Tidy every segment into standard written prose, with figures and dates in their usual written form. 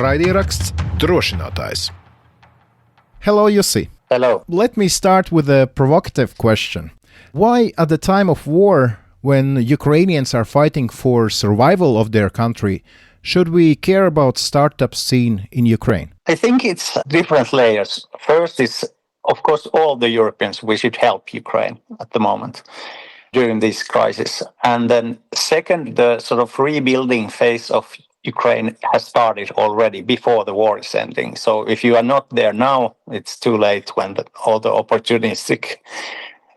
Raidieraksts Drošinātājs. Hello, Jussi. Hello. Let me start with a provocative question. Why, at the time of war, when Ukrainians are fighting for survival of their country, should we care about startup scene in Ukraine? I think it's different layers. First is, of course, all the Europeans, we should help Ukraine at the moment during this crisis. And then second, the sort of rebuilding phase of Ukraine has started already before the war is ending. So if you are not there now, it's too late when all the opportunistic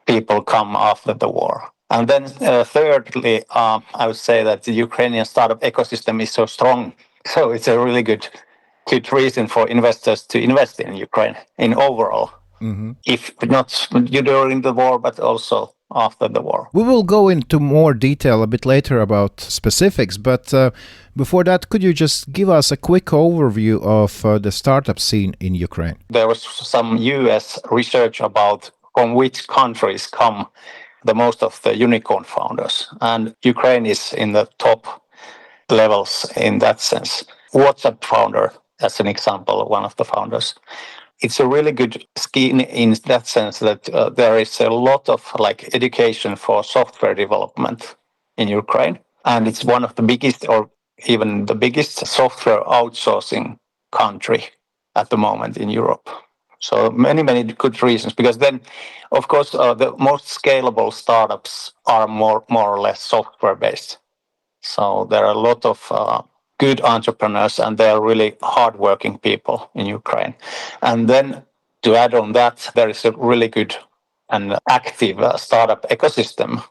people come after the war. And then thirdly, I would say that the Ukrainian startup ecosystem is so strong. So it's a really good reason for investors to invest in Ukraine in overall. If not during the war, but also after the war. We will go into more detail a bit later about specifics, but before that, could you just give us a quick overview of the startup scene in Ukraine? There was some US research about from which countries come the most of the unicorn founders, and Ukraine is in the top levels in that sense. WhatsApp founder, as an example, one of the founders. It's a really good scheme in that sense that there is a lot of education for software development in Ukraine. And it's one of the biggest or even the biggest software outsourcing country at the moment in Europe. So many good reasons, because then, of course, the most scalable startups are more or less software based. So there are a lot of good entrepreneurs, and they are really hardworking people in Ukraine. And then to add on that, there is a really good and active startup ecosystem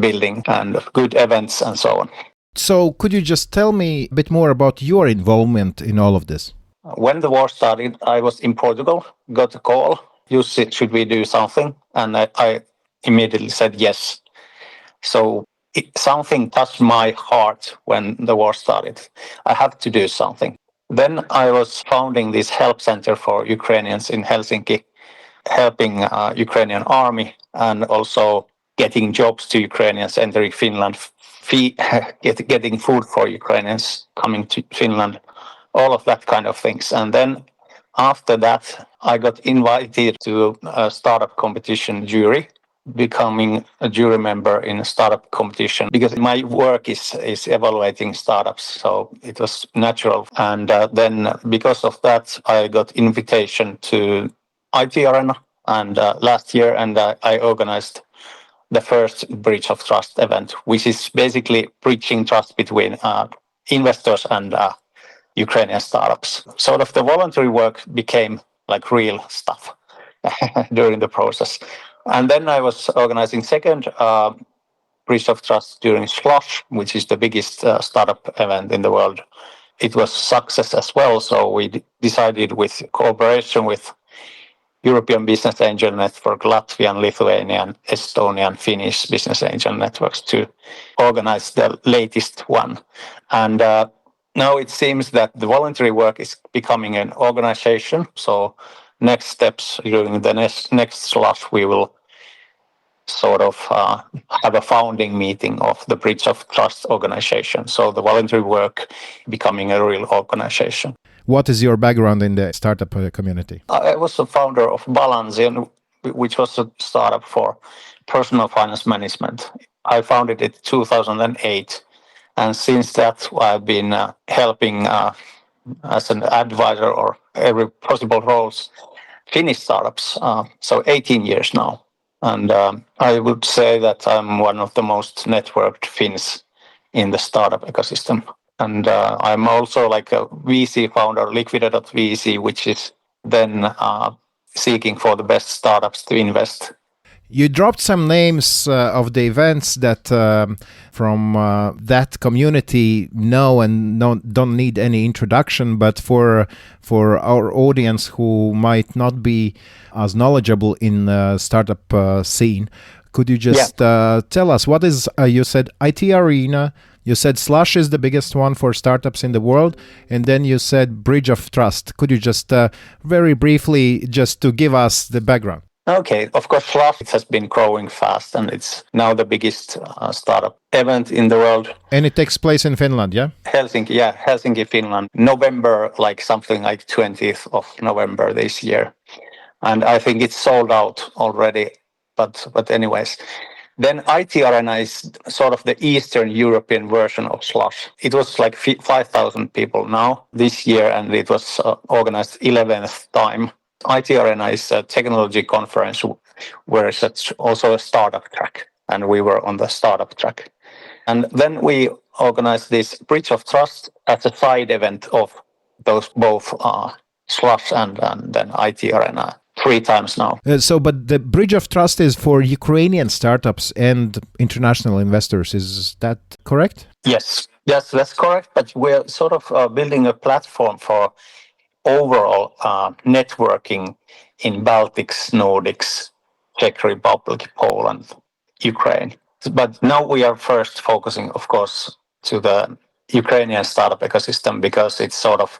building and good events and so on. So could you just tell me a bit more about your involvement in all of this? When the war started, I was in Portugal, got a call, Jussi, should we do something? And I immediately said yes. So something touched my heart when the war started. I have to do something. Then I was founding this help center for Ukrainians in Helsinki, helping Ukrainian army and also getting jobs to Ukrainians entering Finland, getting food for Ukrainians coming to Finland, all of that kind of things. And then after that, I got invited to a startup competition jury, becoming a jury member in a startup competition, because my work is evaluating startups, so it was natural. And then because of that, I got invitation to IT Arena and last year, and I organized the first Breach of Trust event, which is basically breaching trust between investors and Ukrainian startups. Sort of the voluntary work became like real stuff during the process. And then I was organizing second Breach of Trust during Slush, which is the biggest startup event in the world. It was success as well, so we decided with cooperation with European Business Angel Network, Latvian, Lithuanian, Estonian, Finnish business angel networks to organize the latest one. And now it seems that the voluntary work is becoming an organization, so next steps during the next Slush, we will sort of have a founding meeting of the Breach of Trust organization. So the voluntary work becoming a real organization. What is your background in the startup community? I was a founder of Balansian, which was a startup for personal finance management. I founded it in 2008. And since that, I've been helping as an advisor or every possible roles Finnish startups, so 18 years now. And I would say that I'm one of the most networked Finns in the startup ecosystem. And I'm also like a VC founder, Liquida.vc, which is then seeking for the best startups to invest. You dropped some names of the events that from that community know and don't need any introduction, but for our audience who might not be as knowledgeable in the startup scene, could you just tell us what is, you said IT Arena, you said Slush is the biggest one for startups in the world, and then you said Bridge of Trust. Could you just very briefly, just to give us the background? Okay, of course, Slush has been growing fast, and it's now the biggest startup event in the world. And it takes place in Finland, yeah? Helsinki, Finland. November, something like 20th of November this year. And I think it's sold out already. But anyways, then IT Arena is sort of the Eastern European version of Slush. It was 5,000 people now this year, and it was organized 11th time. IT Arena is a technology conference where it's also a startup track, and we were on the startup track. And then we organized this Bridge of Trust as a side event of those both Slush and then IT Arena 3 times now. But the Bridge of Trust is for Ukrainian startups and international investors. Is that correct? Yes, that's correct. But we're sort of building a platform for overall networking in Baltics, Nordics, Czech Republic, Poland, Ukraine. But now we are first focusing, of course, to the Ukrainian startup ecosystem because it's sort of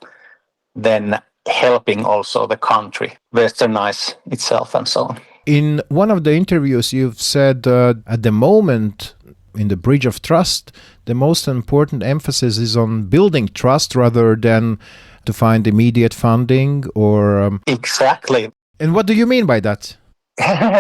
then helping also the country westernize itself and so on. In one of the interviews, you've said at the moment in the Bridge of Trust, the most important emphasis is on building trust rather than to find immediate funding or... Exactly. And what do you mean by that?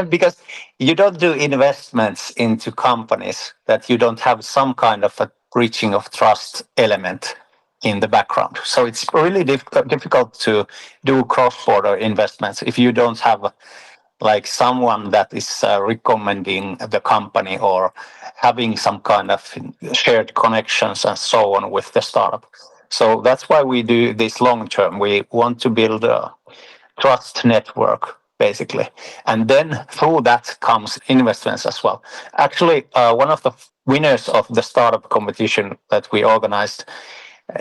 Because you don't do investments into companies that you don't have some kind of a breaching of trust element in the background. So it's really difficult to do cross-border investments if you don't have someone that is recommending the company or having some kind of shared connections and so on with the startup. So that's why we do this long term. We want to build a trust network, basically. And then through that comes investments as well. Actually, one of the winners of the startup competition that we organized,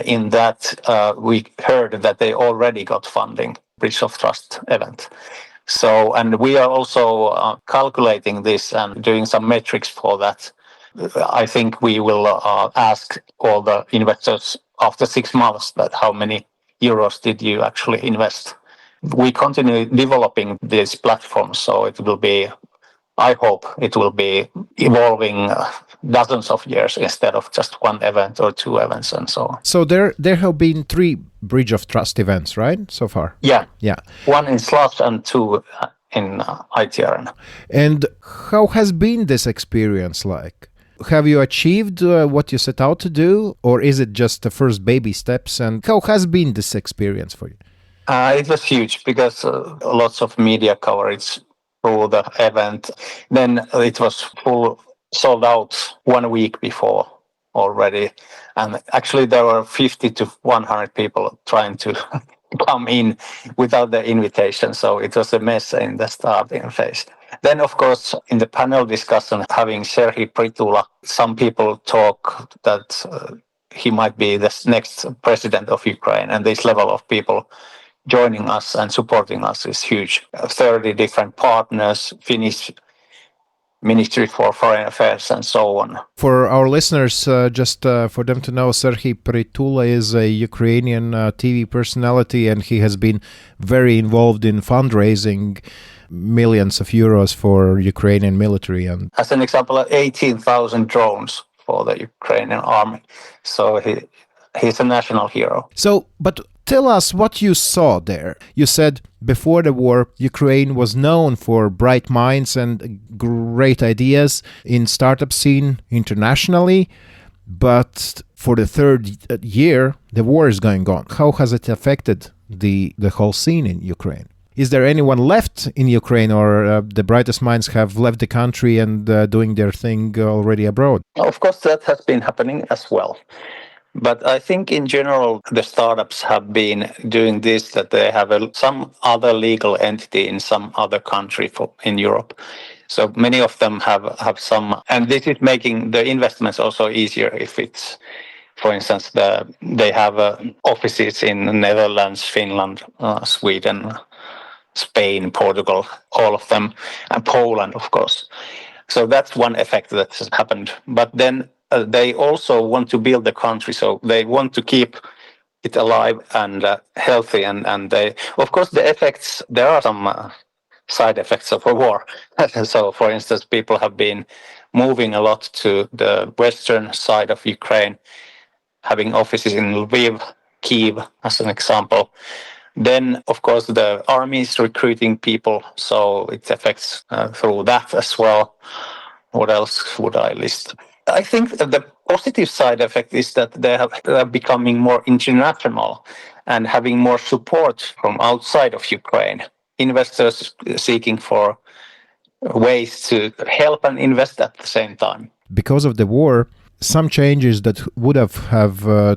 in that we heard that they already got funding, Bridge of Trust event. So, and we are also calculating this and doing some metrics for that. I think we will ask all the investors after 6 months that how many euros did you actually invest. We continue developing this platform, so it will be, I hope it will be evolving dozens of years instead of just one event or 2 events and so on. So there have been 3 Bridge of Trust events, right, so far? Yeah. 1 in Slush and 2 in IT Arena. And how has been this experience like? Have you achieved what you set out to do, or is it just the first baby steps? And how has been this experience for you? It was huge because lots of media coverage through the event. Then it was sold out 1 week before already. And actually there were 50 to 100 people trying to come in without the invitation. So it was a mess in the starting phase. Then, of course, in the panel discussion, having Serhii Pritula, some people talk that he might be the next president of Ukraine. And this level of people joining us and supporting us is huge. 30 different partners, Finnish Ministry for Foreign Affairs and so on. For our listeners, just for them to know, Serhii Pritula is a Ukrainian TV personality, and he has been very involved in fundraising millions of euros for Ukrainian military. And as an example, 18,000 drones for the Ukrainian army. So he's a national hero. So, but tell us what you saw there. You said before the war, Ukraine was known for bright minds and great ideas in startup scene internationally. But for the 3rd year, the war is going on. How has it affected the whole scene in Ukraine? Is there anyone left in Ukraine, or the brightest minds have left the country and doing their thing already abroad? Of course, that has been happening as well. But I think in general, the startups have been doing this, that they have some other legal entity in some other country in Europe. So many of them have some, and this is making the investments also easier if it's, for instance, they have offices in the Netherlands, Finland, Sweden, Spain, Portugal, all of them, and Poland, of course. So that's one effect that has happened. But then they also want to build the country, so they want to keep it alive and healthy. And they, of course, the effects, there are some side effects of a war. So, for instance, people have been moving a lot to the western side of Ukraine, having offices in Lviv, Kyiv, as an example. Then, of course, the army is recruiting people, so it affects through that as well. What else would I list? I think the positive side effect is that they are becoming more international and having more support from outside of Ukraine. Investors seeking for ways to help and invest at the same time. Because of the war, some changes that would have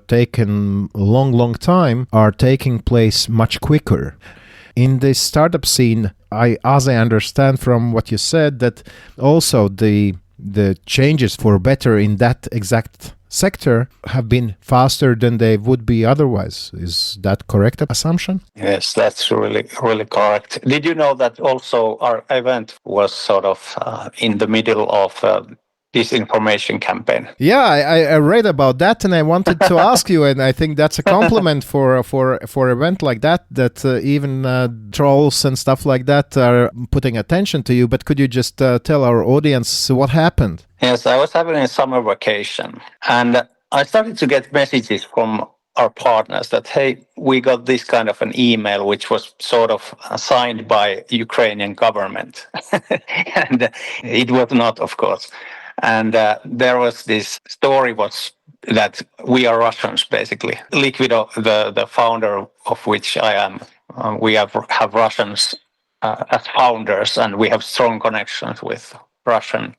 taken a long time are taking place much quicker. In the startup scene, as I understand from what you said, that also the changes for better in that exact sector have been faster than they would be otherwise. Is that correct assumption? Yes, that's really correct. Did you know that also our event was sort of in the middle of disinformation campaign? Yeah, I read about that, and I wanted to ask you, and I think that's a compliment for event like that even trolls and stuff like that are putting attention to you. But could you just tell our audience what happened? Yes, I was having a summer vacation, and I started to get messages from our partners that, hey, we got this kind of an email which was sort of signed by Ukrainian government. And it was not, of course. And there was this story was that we are Russians, basically. Liquido, the founder of which I am, we have Russians as founders, and we have strong connections with Russian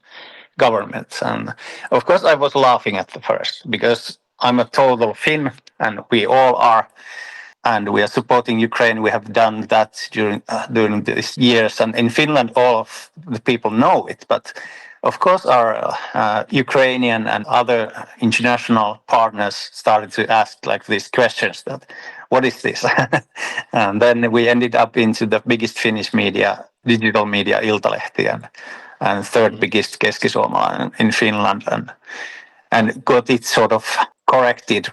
government. And of course, I was laughing at the first because I'm a total Finn, and we all are. And we are supporting Ukraine. We have done that during these years. And in Finland, all of the people know it. But of course, our Ukrainian and other international partners started to ask like these questions that, what is this? And then we ended up into the biggest Finnish media, digital media, Iltalehti, and third biggest Keski-Suomalainen in Finland, and got it sort of corrected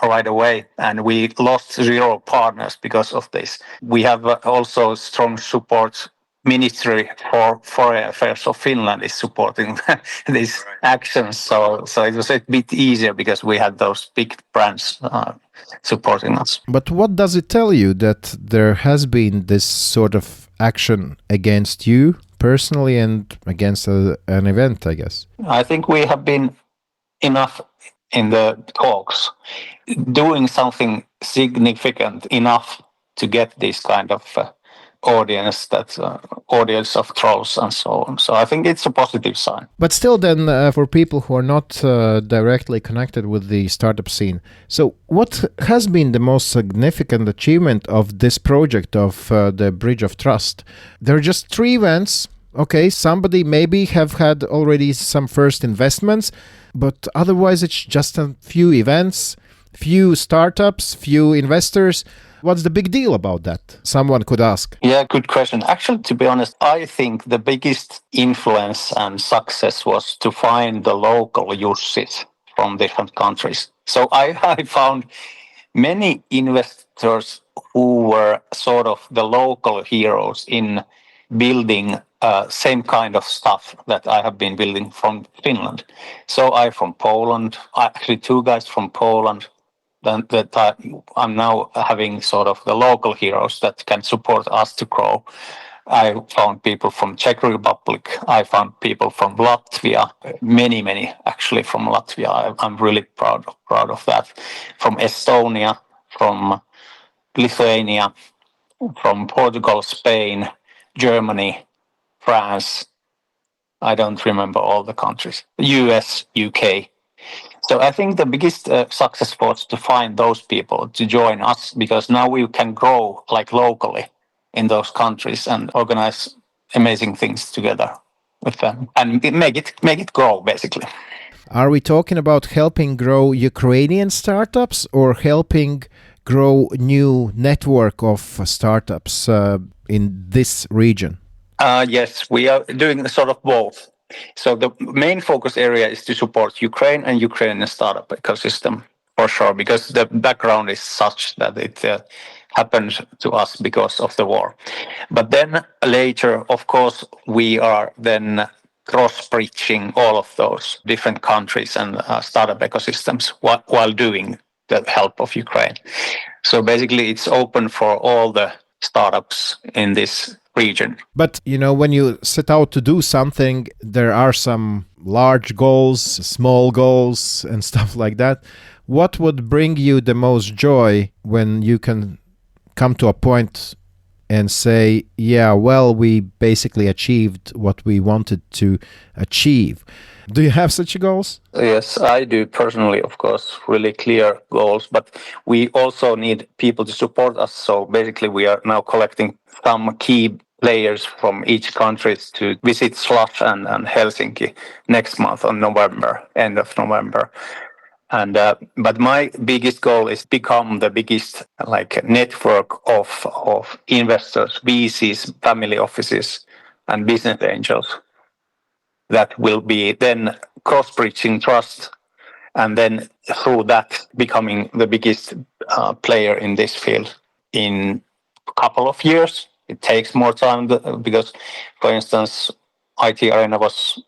right away. And we lost 0 partners because of this. We have also strong support. Ministry for Foreign Affairs of Finland is supporting these actions. So it was a bit easier because we had those big brands supporting us. But what does it tell you that there has been this sort of action against you personally and against an event, I guess? I think we have been enough in the talks, doing something significant enough to get this kind of audience of trolls and so on. So I think it's a positive sign. But still then, for people who are not directly connected with the startup scene, so what has been the most significant achievement of this project of the Bridge of Trust? There are just 3 events. Okay, somebody maybe have had already some first investments, but otherwise it's just a few events, few startups, few investors. What's the big deal about that? Someone could ask. Yeah, good question. Actually, to be honest, I think the biggest influence and success was to find the local Jussis from different countries. So I found many investors who were sort of the local heroes in building same kind of stuff that I have been building from Finland. So I'm from Poland, actually 2 guys from Poland, that I'm now having sort of the local heroes that can support us to grow. I found people from Czech Republic. I found people from Latvia, many actually from Latvia. I'm really proud of that. From Estonia, from Lithuania, from Portugal, Spain, Germany, France. I don't remember all the countries. US, UK. So I think the biggest success was to find those people to join us, because now we can grow like locally in those countries and organize amazing things together with them and make it grow, basically. Are we talking about helping grow Ukrainian startups or helping grow new network of startups in this region? Yes, we are doing sort of both. So the main focus area is to support Ukraine and Ukrainian startup ecosystem for sure, because the background is such that it happened to us because of the war. But then later, of course, we are then cross-bridging all of those different countries and startup ecosystems while doing the help of Ukraine. So basically, it's open for all the startups in this region. But, when you set out to do something, there are some large goals, small goals, and stuff like that. What would bring you the most joy when you can come to a point and say, yeah, well, we basically achieved what we wanted to achieve? Do you have such goals? Yes, I do personally, of course, really clear goals, but we also need people to support us. So basically, we are now collecting some key players from each country to visit Slush and Helsinki next month on November, end of November. And but my biggest goal is become the biggest network of investors, VCs, family offices, and business angels that will be then cross-bridging trust, and then through that becoming the biggest player in this field in a couple of years. It takes more time because, for instance, IT Arena was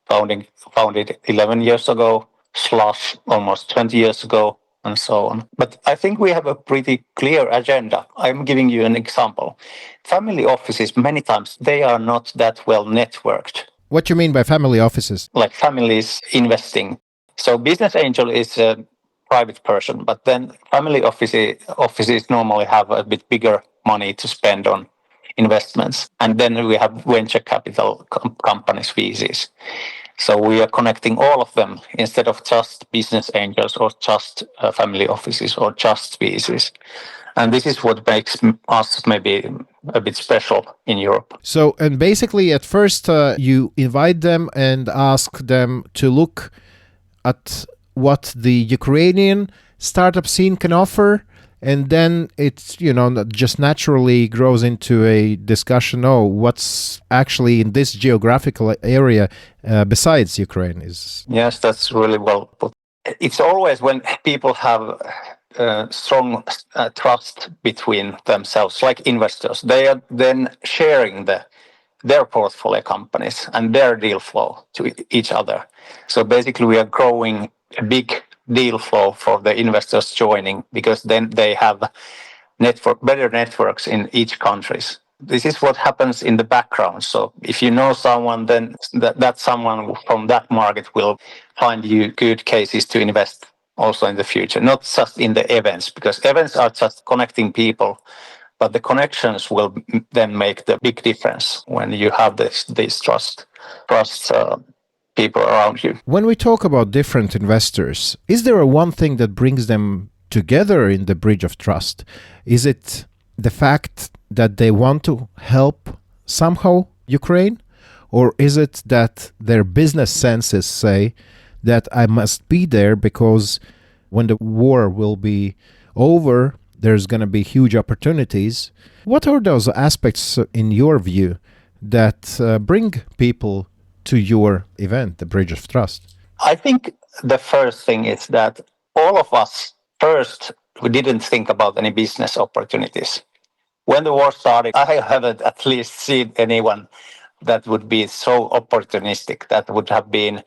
founded 11 years ago, Slush almost 20 years ago, and so on. But I think we have a pretty clear agenda. I'm giving you an example. Family offices, many times, they are not that well networked. What do you mean by family offices? Like families investing. So business angel is a private person, but then family offices normally have a bit bigger money to spend on investments. And then we have venture capital companies, VCs. So we are connecting all of them instead of just business angels or just family offices or just VCs. And this is what makes us maybe a bit special in Europe. So, and basically at first you invite them and ask them to look at what the Ukrainian startup scene can offer. And then it's, just naturally grows into a discussion, what's actually in this geographical area besides Ukraine is. Yes, that's really well put. It's always when people have strong trust between themselves, like investors, they are then sharing their portfolio companies and their deal flow to each other. So basically we are growing a big deal flow for the investors joining, because then they have better networks in each countries. This is what happens in the background. So if you know someone, then that someone from that market will find you good cases to invest also in the future, not just in the events, because events are just connecting people, but the connections will then make the big difference when you have this trust people around you. When we talk about different investors, is there one thing that brings them together in the bridge of trust? Is it the fact that they want to help somehow Ukraine? Or is it that their business senses say that I must be there because when the war will be over, there's going to be huge opportunities? What are those aspects, in your view, that bring people to your event, the Bridge of Trust? I think the first thing is that all of us, first, we didn't think about any business opportunities. When the war started, I haven't at least seen anyone that would be so opportunistic, that would have been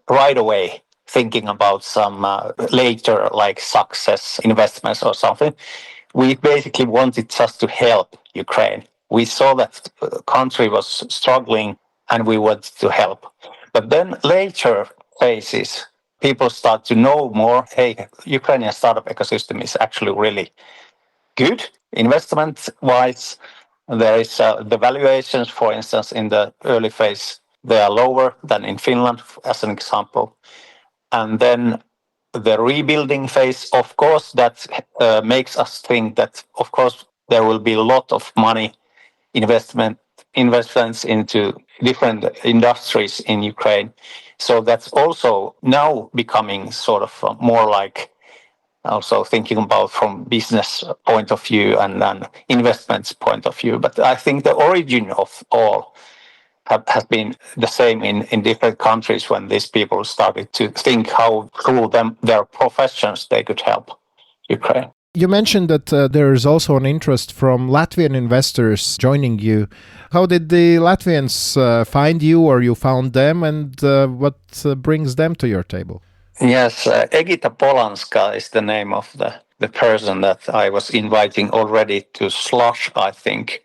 right away thinking about some later success investments or something. We basically wanted just to help Ukraine. We saw that the country was struggling and we wanted to help. But then later phases, people start to know more, hey, Ukrainian startup ecosystem is actually really good. Investment-wise, there is the valuations, for instance, in the early phase, they are lower than in Finland, as an example. And then the rebuilding phase, of course, that makes us think that, of course, there will be a lot of money investments into different industries in Ukraine. So that's also now becoming sort of more like also thinking about from business point of view and then investments point of view. But I think the origin of all has been the same in different countries when these people started to think how through their professions they could help Ukraine. You mentioned that there is also an interest from Latvian investors joining you. How did the Latvians find you, or you found them, and what brings them to your table? Yes, Egita Polanska is the name of the person that I was inviting already to Slush, I think.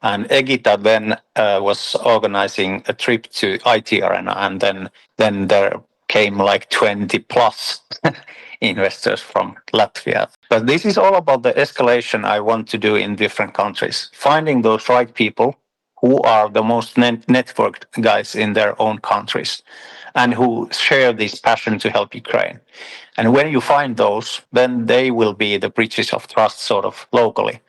And Egita then was organizing a trip to IT Arena, and then there came like 20 plus investors from Latvia. But this is all about the escalation I want to do in different countries, finding those right people who are the most networked guys in their own countries and who share this passion to help Ukraine. And when you find those, then they will be the bridges of trust sort of locally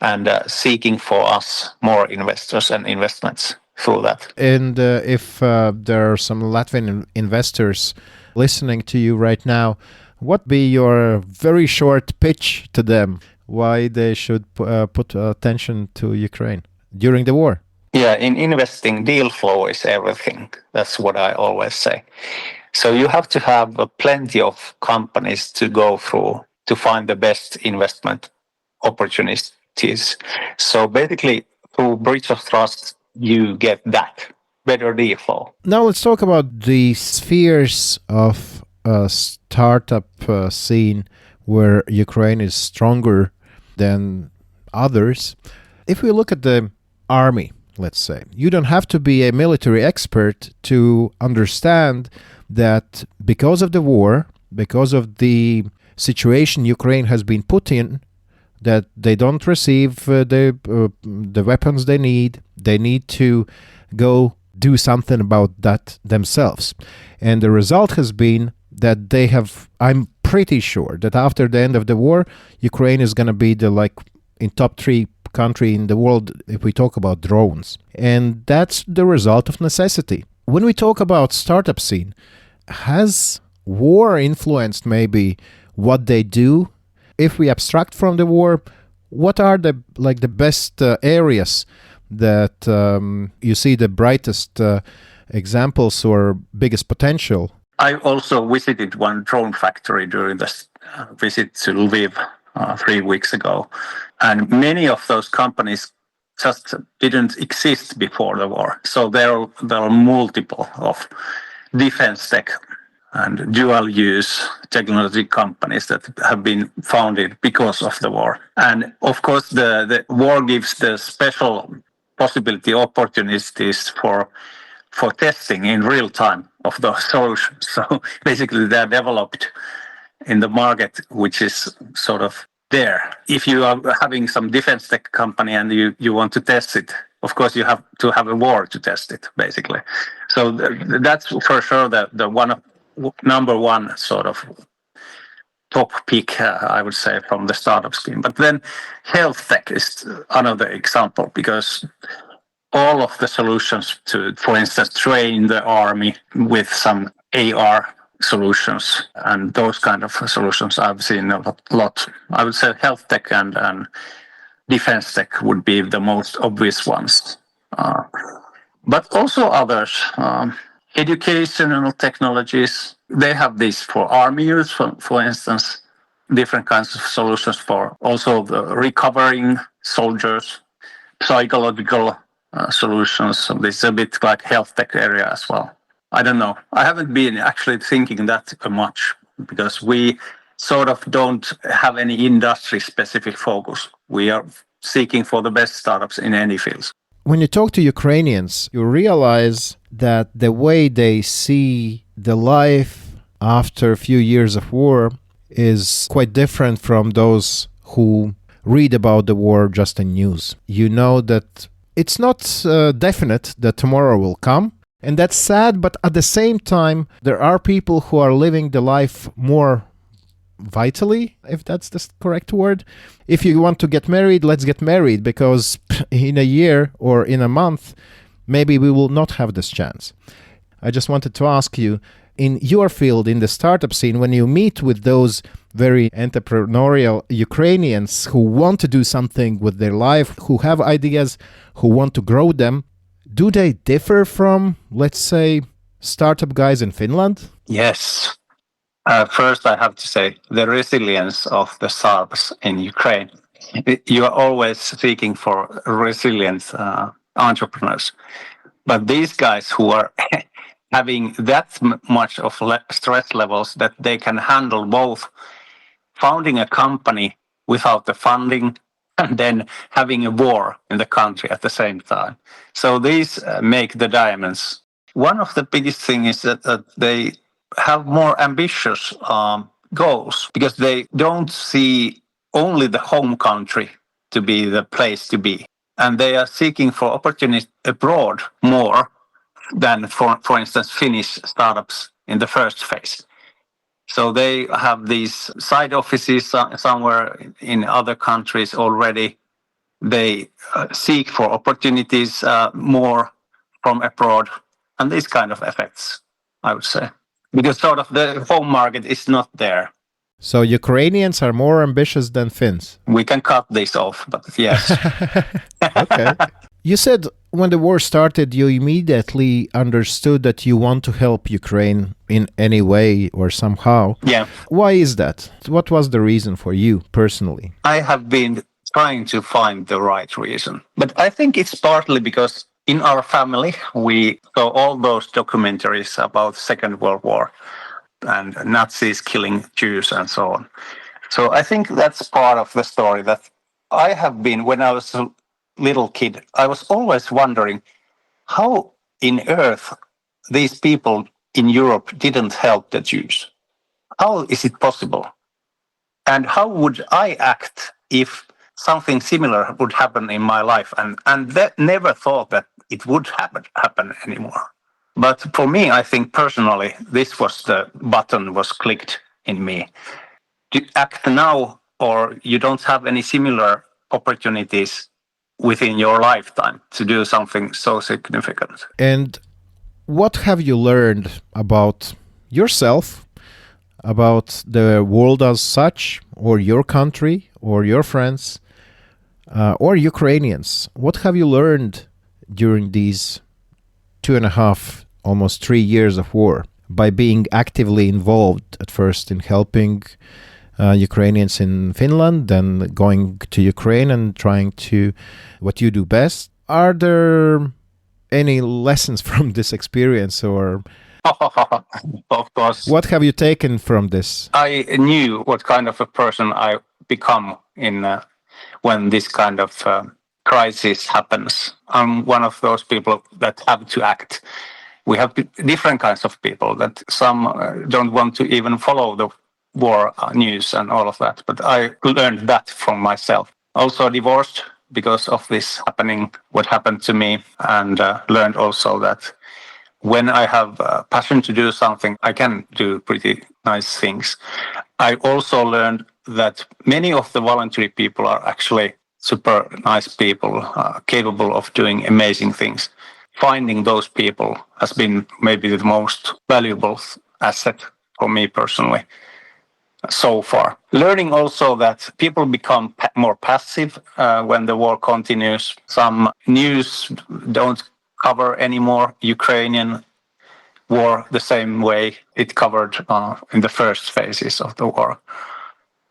and seeking for us more investors and investments through that. And if there are some Latvian investors listening to you right now, what be your very short pitch to them why they should put attention to Ukraine during the war? Yeah, in investing, deal flow is everything. That's what I always say. So you have to have plenty of companies to go through to find the best investment opportunities. So basically, through bridge of trust, you get that better deal flow. Now let's talk about the spheres of a startup scene where Ukraine is stronger than others. If we look at the army, let's say, you don't have to be a military expert to understand that because of the war, because of the situation Ukraine has been put in, that they don't receive the weapons they need to go do something about that themselves. And the result has been that they have, I'm pretty sure that after the end of the war, Ukraine is going to be in top 3 country in the world if we talk about drones. And that's the result of necessity. When we talk about startup scene, has war influenced maybe what they do? If we abstract from the war, what are the best areas that you see the brightest examples or biggest potential? I also visited one drone factory during the visit to Lviv 3 weeks ago. And many of those companies just didn't exist before the war. So there are multiple of defense tech and dual-use technology companies that have been founded because of the war. And of course, the war gives the special possibility, opportunities for testing in real time of those solutions. So basically, they're developed in the market, which is sort of there. If you are having some defense tech company and you want to test it, of course, you have to have a war to test it, basically. So that's for sure the number one sort of top pick, I would say, from the startup scheme. But then health tech is another example, because all of the solutions to, for instance, train the army with some AR solutions and those kind of solutions I've seen a lot. I would say health tech and defense tech would be the most obvious ones. But also others. Educational technologies, they have this for army use, for instance, different kinds of solutions for also the recovering soldiers, psychological solutions. So this is a bit like health tech area as well. I don't know. I haven't been actually thinking that much because we sort of don't have any industry-specific focus. We are seeking for the best startups in any fields. When you talk to Ukrainians, you realize that the way they see the life after a few years of war is quite different from those who read about the war just in news. You know that it's not definite that tomorrow will come, and that's sad, but at the same time, there are people who are living the life more vitally, if that's the correct word. If you want to get married, let's get married, because in a year or in a month, maybe we will not have this chance. I just wanted to ask you, in your field, in the startup scene, when you meet with those very entrepreneurial Ukrainians who want to do something with their life, who have ideas, who want to grow them, do they differ from, let's say, startup guys in Finland? Yes. First, I have to say the resilience of the Serbs in Ukraine. You are always seeking for resilient entrepreneurs. But these guys who are having that much of stress levels that they can handle both founding a company without the funding and then having a war in the country at the same time. So these make the diamonds. One of the biggest things is that they have more ambitious goals because they don't see only the home country to be the place to be. And they are seeking for opportunities abroad more than, for instance, Finnish startups in the first phase. So they have these side offices somewhere in other countries already. They seek for opportunities more from abroad, and these kind of effects, I would say. Because sort of the home market is not there. So Ukrainians are more ambitious than Finns? We can cut this off, but yes. Okay. You said when the war started, you immediately understood that you want to help Ukraine in any way or somehow. Yeah. Why is that? What was the reason for you personally? I have been trying to find the right reason. But I think it's partly because in our family, we saw all those documentaries about Second World War and Nazis killing Jews and so on. So I think that's part of the story that I have been, when I was a little kid, I was always wondering how in earth these people in Europe didn't help the Jews. How is it possible? And how would I act if something similar would happen in my life? And that never thought that it would happen anymore. But for me, I think personally, this was the button was clicked in me. To act now, or you don't have any similar opportunities within your lifetime to do something so significant. And what have you learned about yourself, about the world as such, or your country, or your friends, or Ukrainians? What have you learned during these 2.5, almost 3 years of war by being actively involved at first in helping Ukrainians in Finland, then going to Ukraine and trying to what you do best? Are there any lessons from this experience, or of course, what have you taken from this? I knew what kind of a person I become in when this kind of crisis happens. I'm one of those people that have to act. We have different kinds of people that some don't want to even follow the war news and all of that. But I learned that from myself. Also divorced because of this happening, what happened to me, and learned also that when I have a passion to do something, I can do pretty nice things. I also learned that many of the voluntary people are actually super nice people, capable of doing amazing things. Finding those people has been maybe the most valuable asset for me personally so far. Learning also that people become more passive when the war continues. Some news don't cover anymore Ukrainian war the same way it covered in the first phases of the war.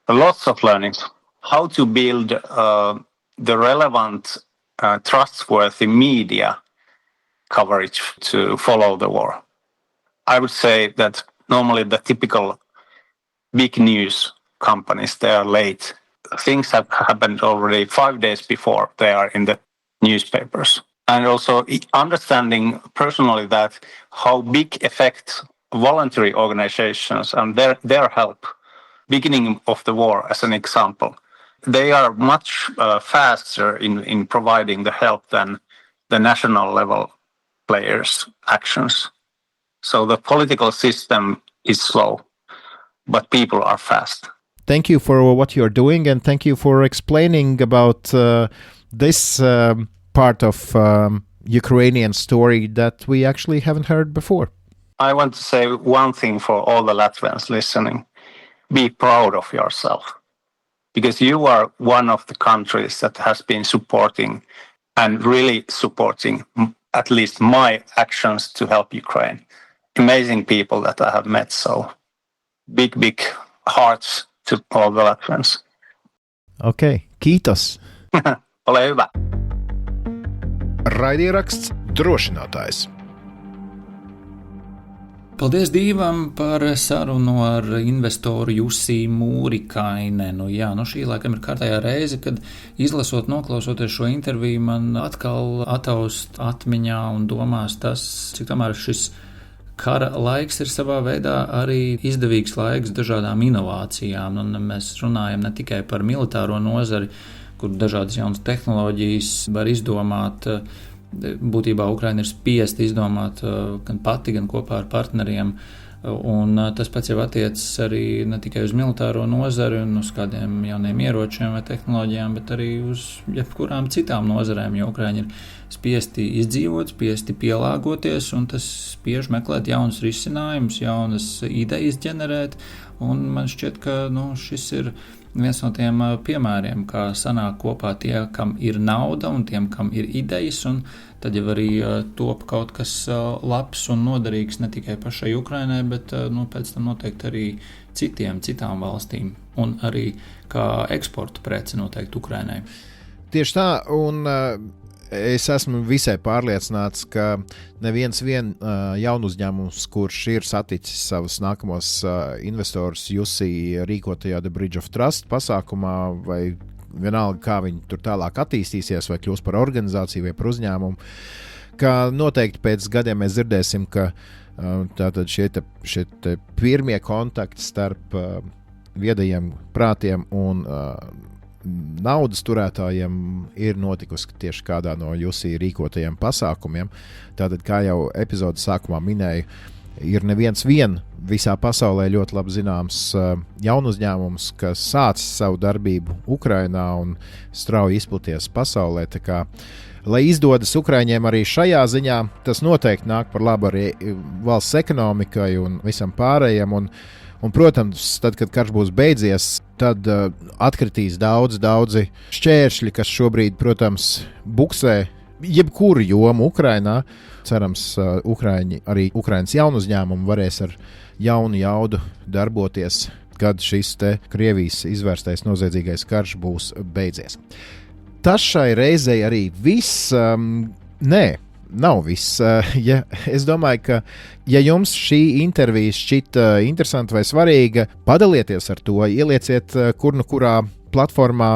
Lots of learnings. How to build the relevant, trustworthy media coverage to follow the war. I would say that normally the typical big news companies, they are late. Things have happened already 5 days before they are in the newspapers. And also understanding personally that how big effect voluntary organizations and their help, beginning of the war as an example, they are much faster in providing the help than the national level players' actions. So the political system is slow, but people are fast. Thank you for what you're doing, and thank you for explaining about this part of Ukrainian story that we actually haven't heard before. I want to say one thing for all the Latvians listening. Be proud of yourself, because you are one of the countries that has been supporting and really supporting at least my actions to help Ukraine. Amazing people that I have met. So big hearts to all the Latvians. Ok, kiitos. Ole hyvä. Raidieraksts Drošinātājs. Paldies Dīvam par sarunu ar investoru Jussi Muurikainenu. Jā, šī laikam ir kārtējā reize, kad izlasot, noklausoties šo interviju, man atkal ataust atmiņā un domās tas, cik tomēr šis kara laiks ir savā veidā arī izdevīgs laiks dažādām inovācijām. Un mēs runājam ne tikai par militāro nozari, kur dažādas jaunas tehnoloģijas var izdomāt. Būtībā Ukraina ir spiest izdomāt gan pati, gan kopā ar partneriem. Un tas pats jau attiecas arī ne tikai uz militāro nozari un uz kādiem jauniem ieročiem vai tehnoloģijām, bet arī uz jebkurām citām nozarēm, jo Ukraina ir spiesti izdzīvot, spiesti pielāgoties, un tas spiež meklēt jaunus risinājumus, jaunas idejas ģenerēt. Un man šķiet, ka šis ir viens no tiem piemēriem, kā sanāk kopā tie, kam ir nauda un tiem, kam ir idejas, un tad jau arī top kaut kas labs un noderīgs ne tikai pašai Ukrainai, bet pēc tam noteikti arī citām valstīm, un arī kā eksporta prece noteikti Ukrainai. Tieši tā, un es esmu visai pārliecināts, ka neviens jaunu uzņēmums, kurš ir saticis savus nākamos investorus Jussi rīkotajā The Bridge of Trust pasākumā, vai vienalga, kā viņi tur tālāk attīstīsies, vai kļūs par organizāciju vai par uzņēmumu, ka noteikti pēc gadiem mēs dzirdēsim, ka tātad šie pirmie kontakti starp viedajiem prātiem un naudas turētājiem ir notikusi tieši kādā no Jussi rīkotajiem pasākumiem. Tātad, kā jau epizodes sākumā minēju, ir neviens visā pasaulē ļoti labi zināms jaunu uzņēmums, kas sācis savu darbību Ukrainā un strauji izplaties pasaulē. Tā kā, lai izdodas Ukraiņiem arī šajā ziņā, tas noteikti nāk par labu arī valsts ekonomikai un visam pārējiem. Un, protams, tad, kad karš būs beidzies, tad atkritīs daudzi šķēršļi, kas šobrīd, protams, buksē jebkuru jomu Ukrainā. Cerams, arī Ukrainas jaunu uzņēmumu varēs ar jaunu jaudu darboties, kad šis te Krievijas izvērstais noziedzīgais karš būs beidzies. Tas šai reizei arī viss. Nav viss. Es domāju, ka ja jums šī intervija šķita interesanta vai svarīga, padalieties ar to, ielieciet kurā platformā,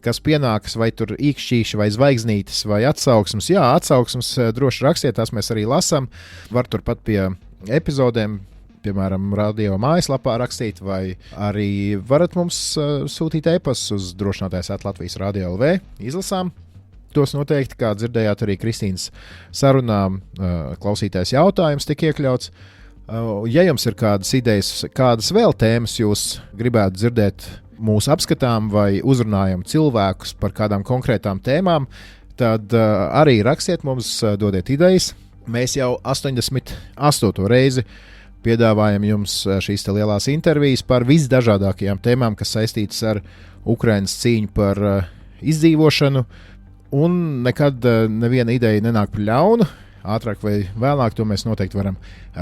kas pienākas, vai tur īkšķīši, vai zvaigznītes, vai atsauksmes. Jā, atsauksmes droši rakstiet, tās mēs arī lasām. Var turpat pie epizodēm, piemēram, radio mājaslapā rakstīt, vai arī varat mums sūtīt e-pastus uz Drošinātājs @Latvijas Radio LV. Izlasām. Tos noteikti, kā dzirdējāt arī Kristīnas sarunā, klausītājs jautājums tika iekļauts. Ja jums ir kādas idejas, kādas vēl tēmas jūs gribētu dzirdēt mūsu apskatām vai uzrunājam cilvēkus par kādām konkrētām tēmām, tad arī rakstiet mums, dodiet idejas. Mēs jau 88. reizi piedāvājam jums šīs lielās intervijas par visdažādākajām tēmām, kas saistītas ar Ukrainas cīņu par izdzīvošanu. Un nekad neviena ideja nenāk par ļaunu. Ātrāk vai vēlāk to mēs noteikti varam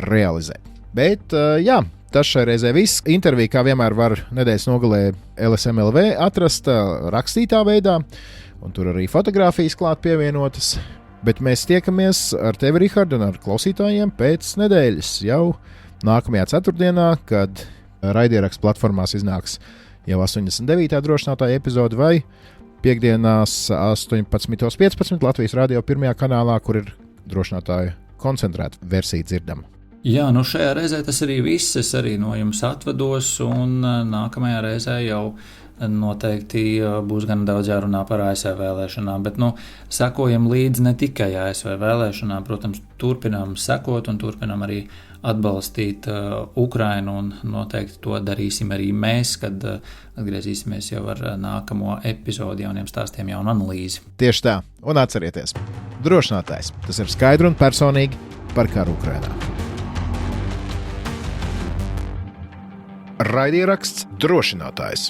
realizēt. Bet, jā, tas šai reizē viss. Intervija, kā vienmēr, var nedēļas nogalē LSMLV atrast rakstītā veidā, un tur arī fotogrāfijas klāt pievienotas. Bet mēs tiekamies ar tevi, Rihard, un ar klausītājiem pēc nedēļas jau nākamajā ceturtdienā, kad raidierakstu platformās iznāks jau 89. drošinātāja epizode vai piekdienās 18.15 Latvijas Radio pirmajā kanālā, kur ir drošinātāja koncentrēta versija dzirdama. Jā, šajā reizē tas arī viss. Es arī no jums atvados, un nākamajā reizē jau noteikti būs gan daudz jārunā par ASV vēlēšanām, bet sekojam līdzi ne tikai ASV vēlēšanām, protams, turpinām sekot un turpinām arī atbalstīt Ukrainu, un noteikti to darīsim arī mēs, kad atgriezīsimies jau ar nākamo epizodi, jauniem stāstiem, jaunu analīzi. Tieši tā, un atcerieties, Drošinātājs, tas ir skaidri un personīgi par karu Ukrainā. Raidieraksts Drošinātājs.